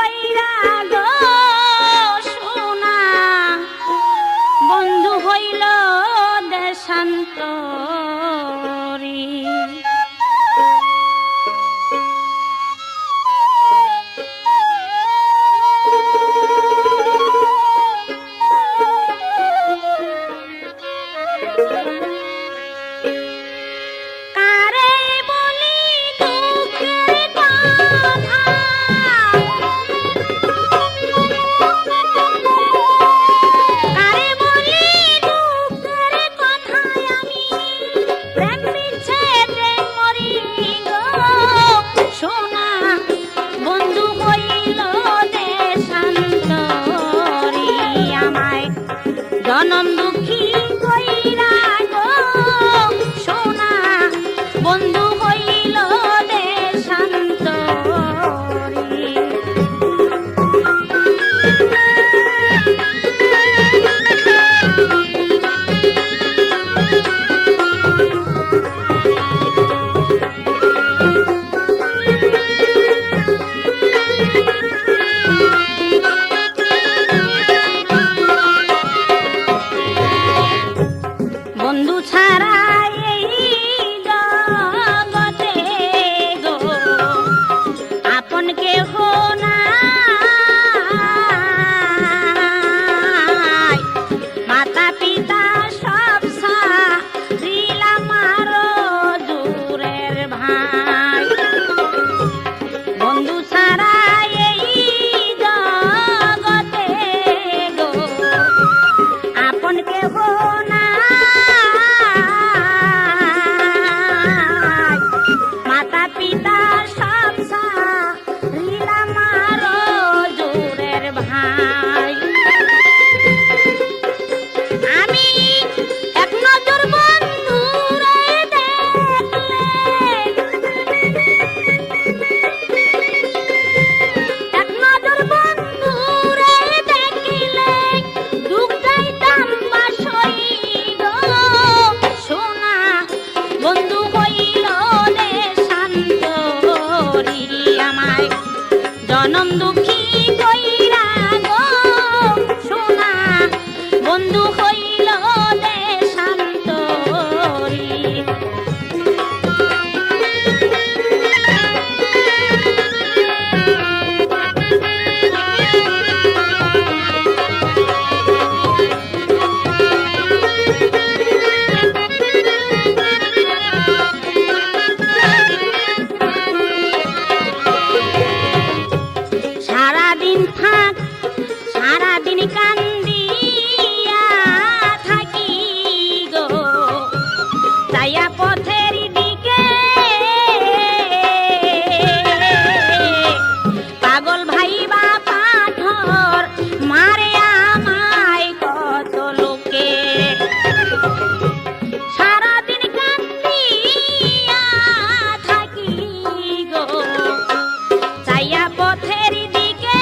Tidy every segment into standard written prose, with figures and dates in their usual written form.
কইরা গো সোনা বন্ধু হইল দেশান্তরী। জনম দুঃখী কইরা গো সোনা বন্ধু হইল দেশান্তরী। বন্ধু ছাড়া এই জগতে গো আপন কেহ নাই, মাতা পিতা সব সারিলাম আরো দূরের ভাই। বন্ধু ছাড়া এই জগতে গো আপন কেহ পিতা সব সারিলাম আরো জোরের ভাই। আমি এক নজর বন্ধুরে দেখলে, এক নজর বন্ধুরে দেখিলে দুঃখ যাইতাম বাসই গো সোনা বন্ধু হইল আমায় জনম দুঃখী কইরা গো সোনা বন্ধু হইল দেশান্তরী। সারাদিন কান্দিয়া থাকি গো যাইয়া পথের দিকে, পাগল ভাইবা পাথর মারে আমায় কত লোকে। সারাদিন কান্দিয়া থাকি গো যাইয়া পথের দিকে,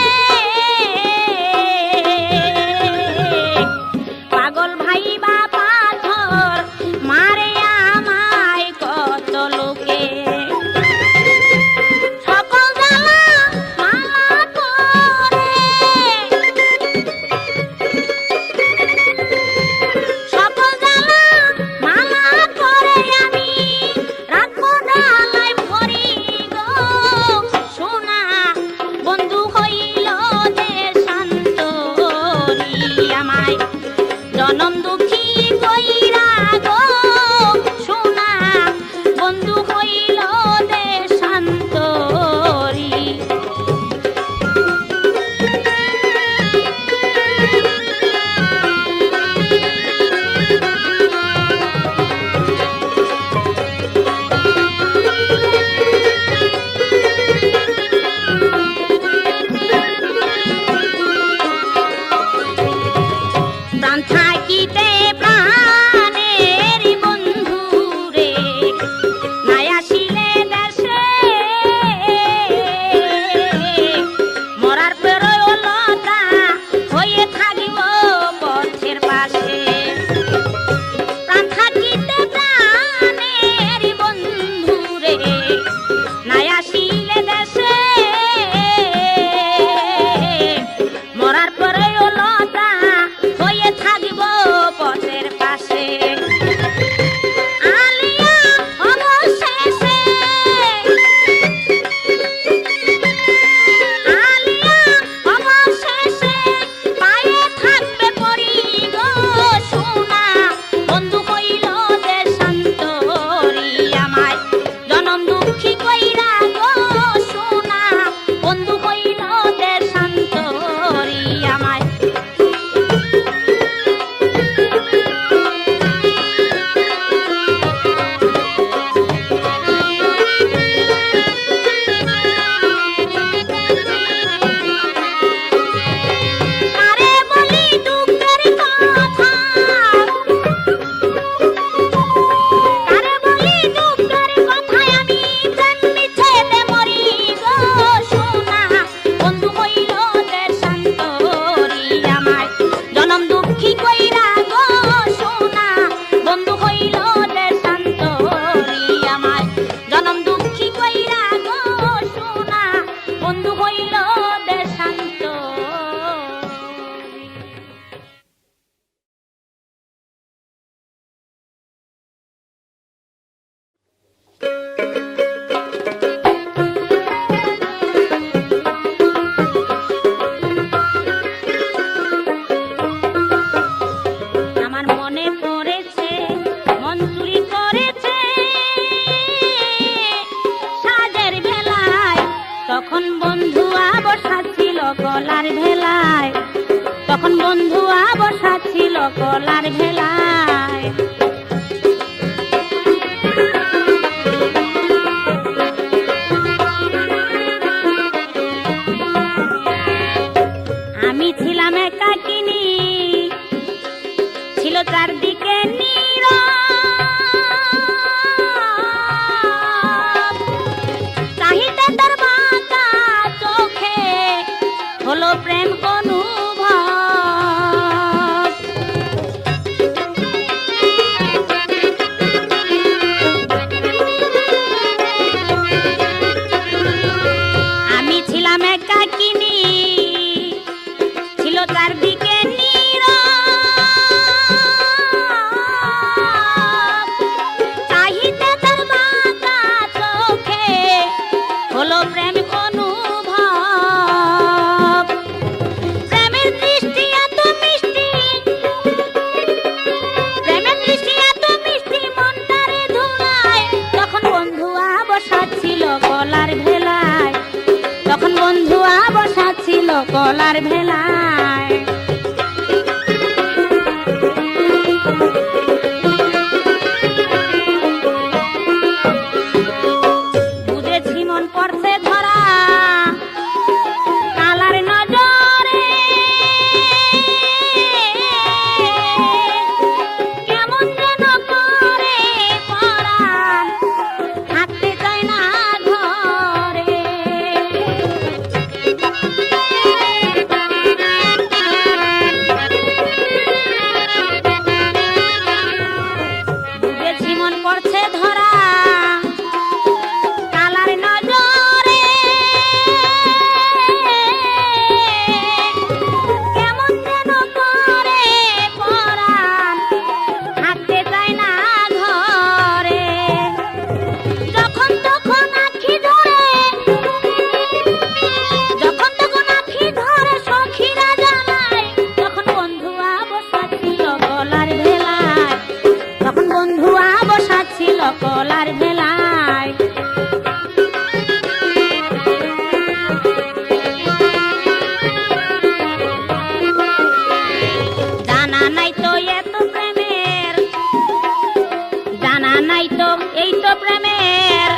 কলার ভেলায়, তখন বন্ধুয়া বসা ছিল কলার ভেলায়। আমি ছিলাম একাকিনী, ছিল চারদিকে নীরব, চাহিদা তার বাঁকা চোখে হলো প্রেম অনুভব। আমি ছিলাম একাকিনী, ছিল চারদিকে নীরব, চাহিদা তার বাঁকা চোখে হলো প্রেম অনুভব। প্রেমের দৃষ্টি এত মিষ্টি, প্রেমের দৃষ্টি এত মিষ্টি মনটারে ধুলায়, তখন বন্ধুয়া বসা ছিল কলার ভেলায়, তখন বন্ধুয়া বসা ছিল কলার ভেলায়। বুঝেছি মন পড়ছে ধরা কালার নজরে, কেমন যেন করে পরাণ থাকতে চায় না ঘরে। বুঝেছি মন পড়ছে ধরা কালার নজরে, কেমন যেন করে পরাণ থাকতে চায় না ঘরে। যখন তখন আঁখি ধরে, যখন তখন আঁখি ধরে সখীরা জানায়, তখন বন্ধুয়া বসা ছিল কলার ভেলায়, তখন বন্ধুয়া বসা ছিল কলার ভেলায়। জানা নাই তো এত প্রেমের, জানা নাই তো এই তো প্রেমের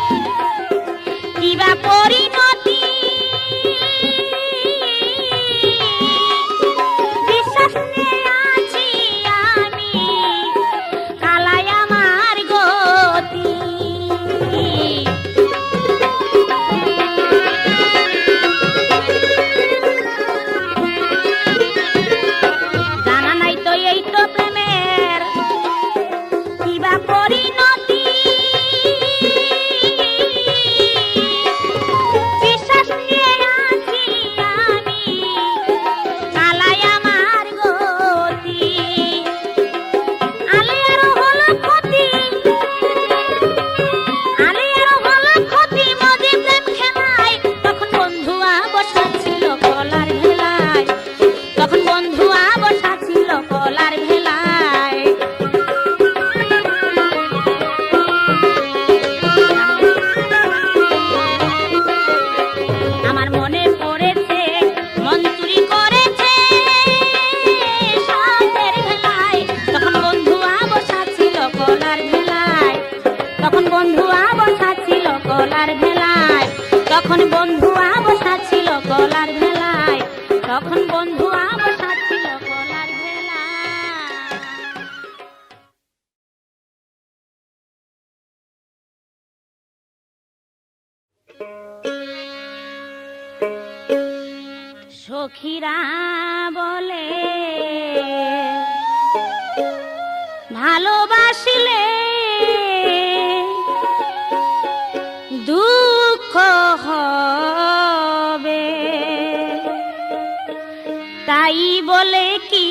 কিবা পরিণতি। বিশ্বাস নিয়ে আছি আমি, কালাই আমার গতি। জানা নাই তো এই তো প্রেমের কিবা পরিণতি। বিশ্বাস নিয়ে আছি আমি, কালাই আমার গতি। আলিয়ারও হলো ক্ষতি, আলিয়ারও হলো ক্ষতি মজি প্রেম খেলায়, তখন বন্ধুয়া বসা ছিল কলার ভেলায়, তখন বন্ধুয়া বসা ছিল কলার ভেলায়। আমার মনে পড়েছে মন চুরি করেছে সাথের ভেলায়, তখন বন্ধুয়া বসা ছিল কলার ভেলায়, তখন বন্ধুয়া বসা ছিল কলার ভেলায়, তখন বন্ধুয়া বসা ছিল কলার ভেলায়, তখন বন্ধুয়া বসা ছিল কলার ভেলায়। সখীরা বলে ভালোবাসিলে দুঃখ হবে, তাই বলে কি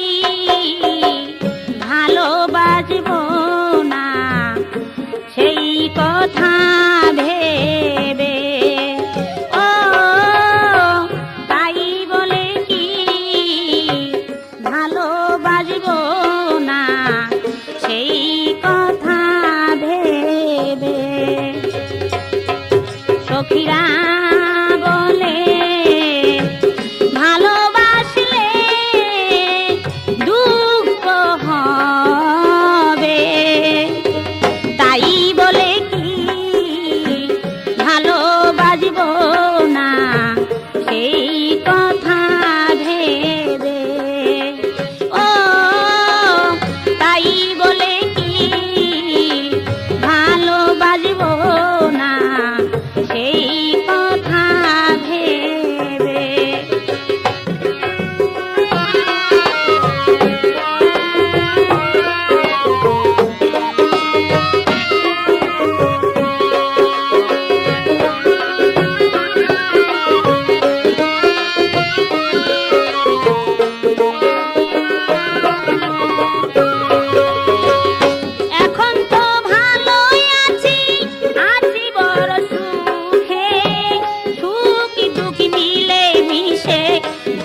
ভালোবাসবো না সেই কথা ভেবে। ও তাই বলে কি ভালোবাসবো না সেই কথা ভেবে। সখীরা বলে ভালো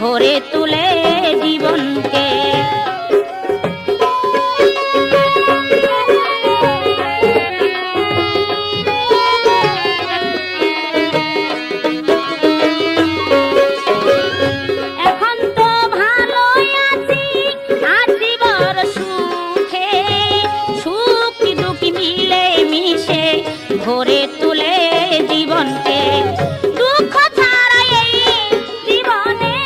ভরে তুলে জীবনকে। এখন তো ভালোই আছি, আছি বড় সুখে, সুখ দুঃখ মিলে মিশে ভরে তুলে জীবনকে। দুঃখ ছাড়া এই জীবনে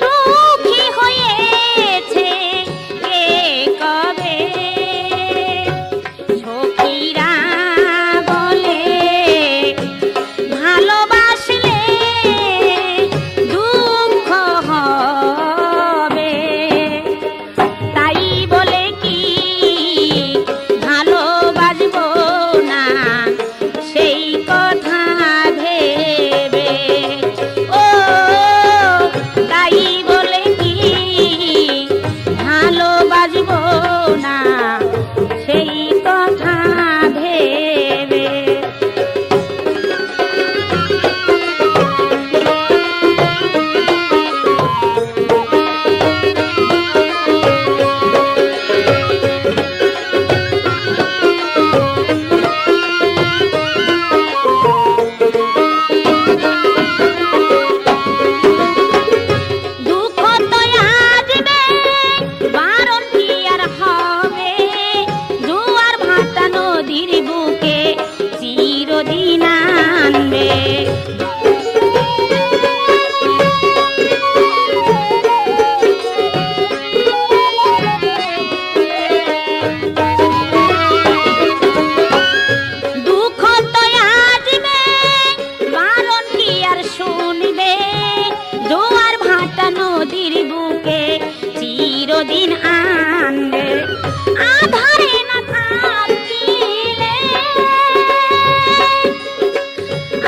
সুখী হয়েছে কে কবে? সখীরা বলে ভালোবাসলে দুঃখ হবে, তাই বলে কি ভালোবাসবো না সেই কথা ভেবে? ও তাই বলে কি ভালোবাসবো না সেই কথা ভেবে? দুঃখ তো আসবে, বারণ কি আর হবে? জোয়ার ভাটা নদীর বুকে চিরদিন আনবে। দুঃখ তো আসবে, বারণ কি আর শুনবে? জোয়ার ভাটা নদীর বুকে চিরদিন আনবে। আধারে না থাকিলে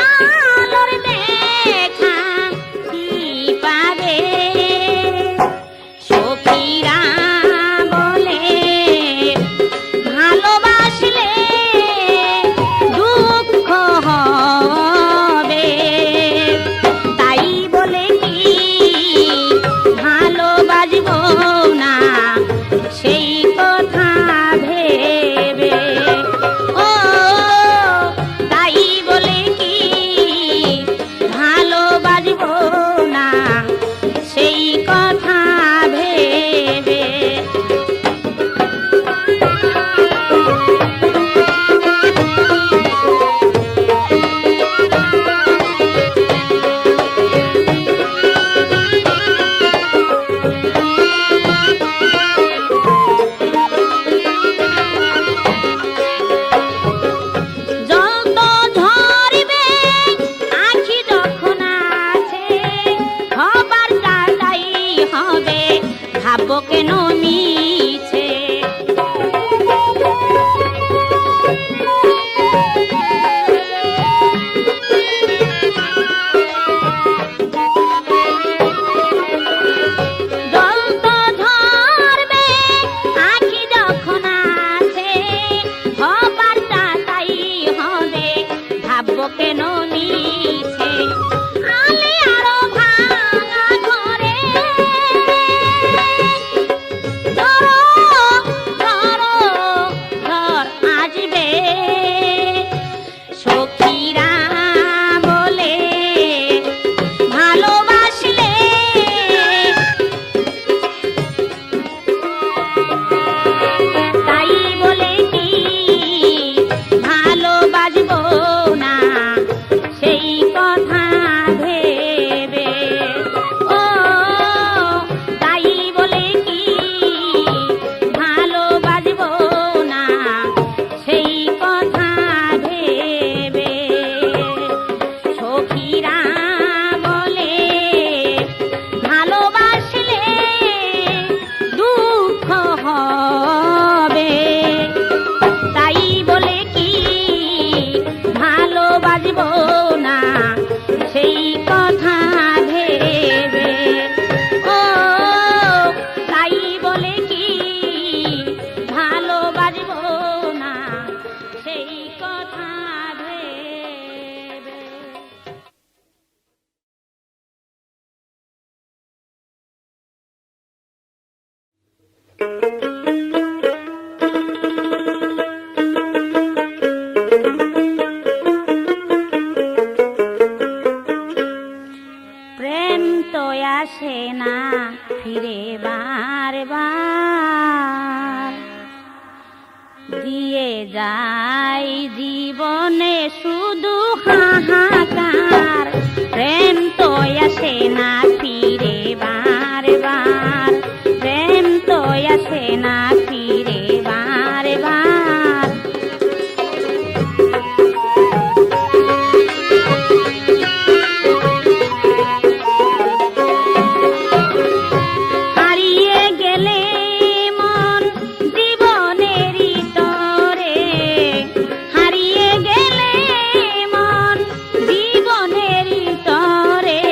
আলোর দেখা কি পাবে? সখীরা বলে ভালোবাসলে দুঃখ হবে, তাই বলে কি ভালোবাসবো না সেই কথা ভেবে? ও তাই বলে কি ভালোবাসবো না সেই কথা ভেবে? জল তো ঝরবে আখি যখন আছে, হবার তাই হবে ভাববো কেন মিছে? জল তো ঝরবে আখি যখন আছে, হবার তাই হবে ভাববো কেন মিছে? আলে আরো ভাঙা ঘরে প্রেম তো আসে না ফিরে বারবার, দিয়ে যায় জীবনে শুধু হাহাকার। প্রেম তো আসে না ফিরে বারবার, প্রেম তো আসে না ফিরে বারবার। হারিয়ে গেলে মন জীবনেরই তরে, হারিয়ে গেলে মন জীবনেরই তরে,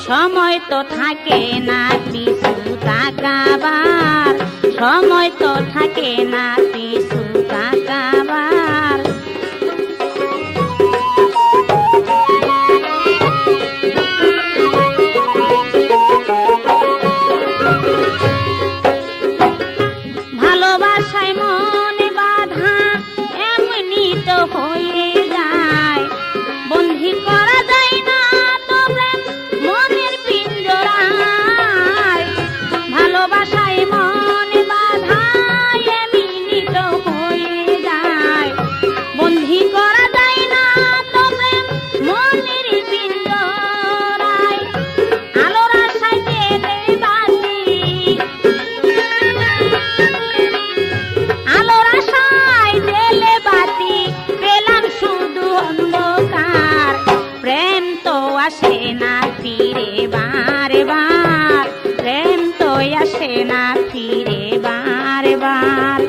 সময় তো থাকে না পিছু তাকাবার, সময় তো থাকে না পিছু তাকাবার। ভালোবাসায় মনে বাধা এমনি তো হয়ে যায়, বন্দী করা যায় না তো প্রেম মনের পিঞ্জরায়। ভালোবাসায় মনে বাধা এমনি তো হয়ে যায়, বন্দী করা যায় না তো প্রেম মনের পিঞ্জরায়। আলোর আশায় জেলে বাতি, আলোর আশায় জেলে বাতি, পেলাম শুধু অন্ধকার। প্রেম তো আসে না ফিরে বারবার, প্রেম তো আসে না ফিরে বারবার।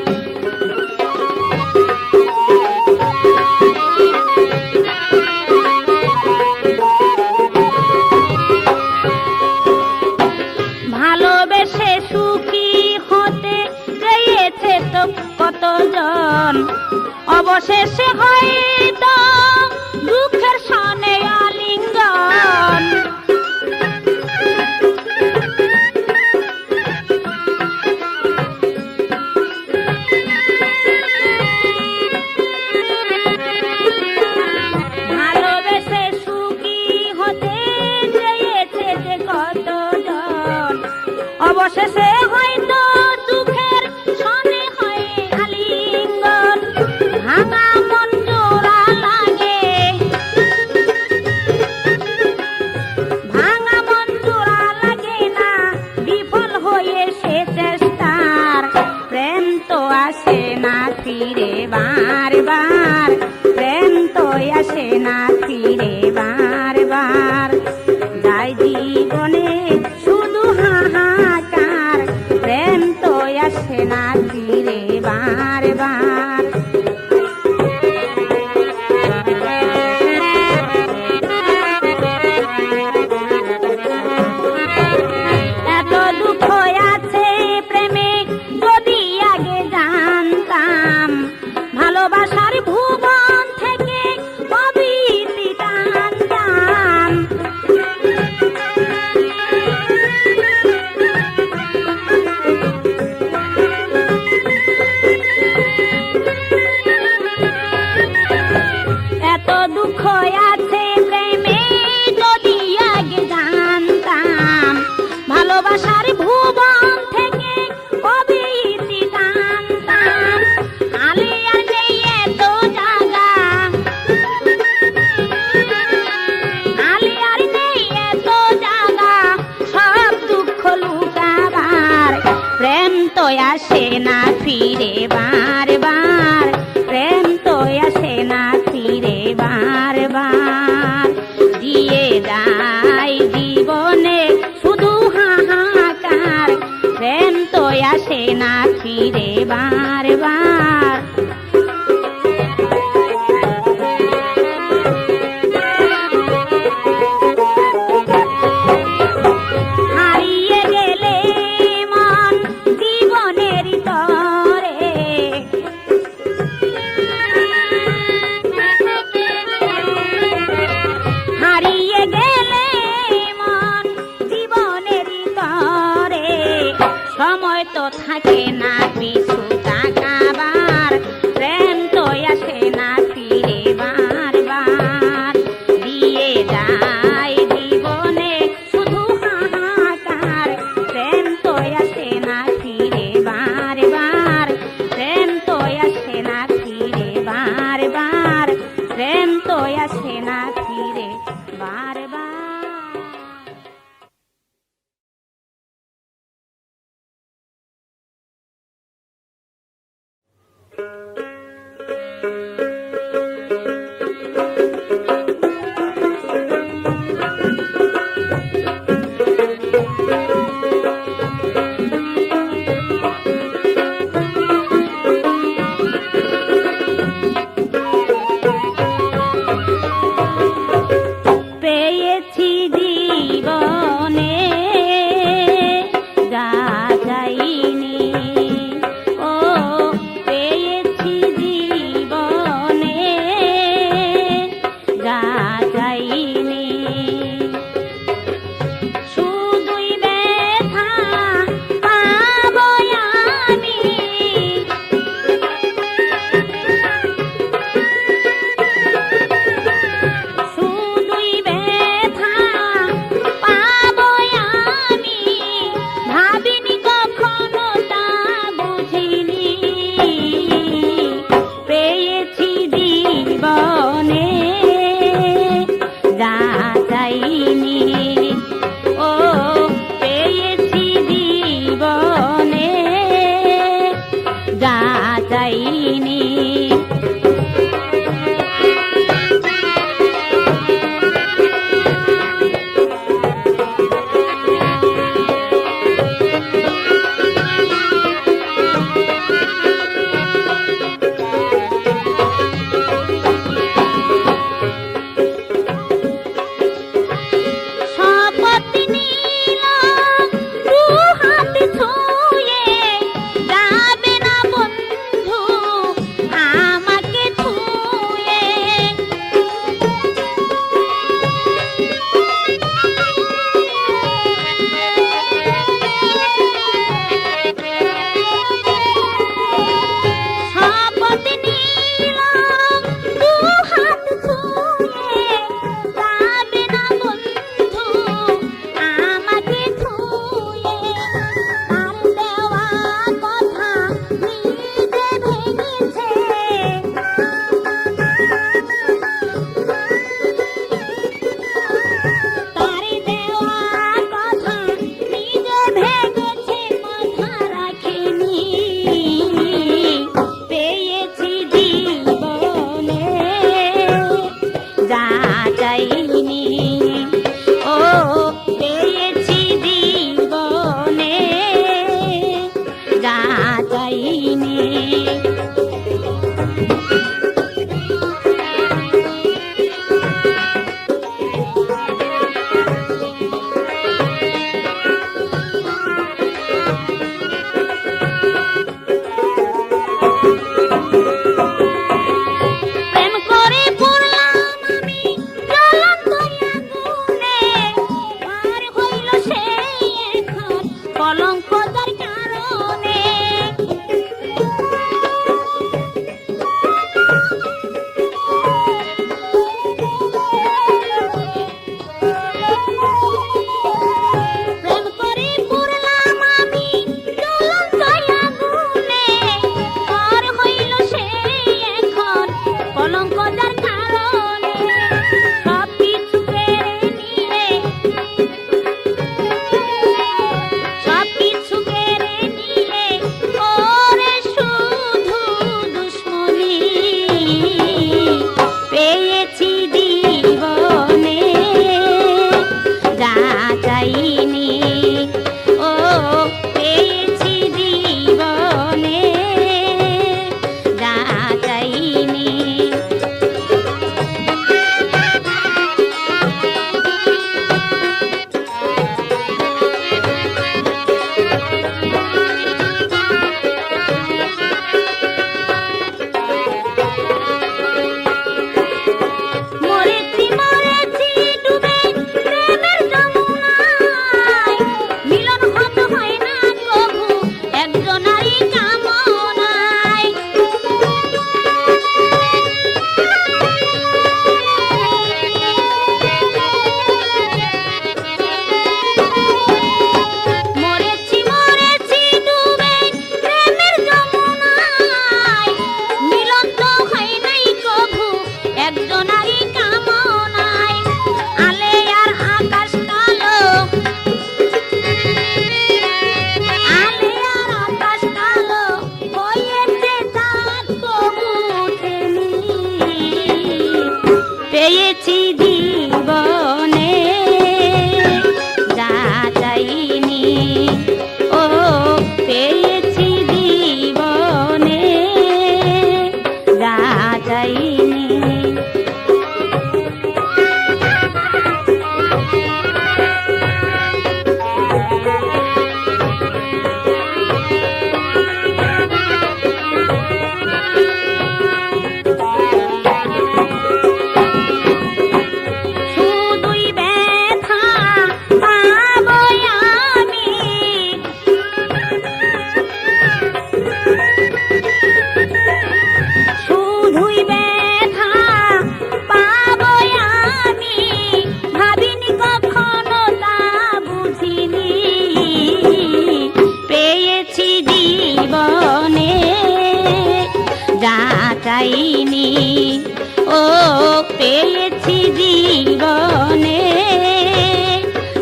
ভালোবেসে সুখী হতে চেয়েছে তো কতজন, অবশেষে হয়তো দুঃখের সনে আলিঙ্গন। ভালোবেসে সুখী হতে চেয়েছে যে কতজন, অবশেষে হয়তো দুঃখের সনে হয় আলিঙ্গন। ভাঙা মন জোড়া লাগে, ভাঙা মন জোড়া লাগে না, বিফল হয়ে সে চেষ্টার। প্রেম তো আসে না ফিরে বারবার, প্রেম তো আসে না ফিরে বারবার। যায় জীবনে শুধু হাহাকার, প্রেম তো আসে না ফিরে বারবার। এত দুঃখ আছে প্রেমে যদি আগে জানতাম, ভালোবাসার ভুবন থেকে প্রভৃতি টানতাম। এত দুঃখ আছে প্রেমে যদি আগে জানতাম, ভালোবাসার ভুবন থেকে প্রভৃতি টানতাম। আলে আর নেই এত জায়গা, আলে আর নেই এত জায়গা, সব দুঃখ লুকাবার। প্রেম তো আসে না ফিরে বারবার, প্রেম তো আসে না ফিরে বারবার। দিয়ে যায় জীবনে শুধু হাহাকার, প্রেম তো আসে না ফিরে বারবার। হারিয়ে গেলে মন জীবনের তরে, হারিয়ে গেলে থাকে না পিছু তাকাবার, প্রেম তো আসে না ফিরে বারবার, দিয়ে যায় জীবনে শুধু হাহাকার, প্রেম তো আসে না ফিরে বারবার, প্রেম তো আসে না ফিরে বারবার, প্রেম তো আসে না ফিরে বারবার।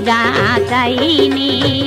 যাচাইনি।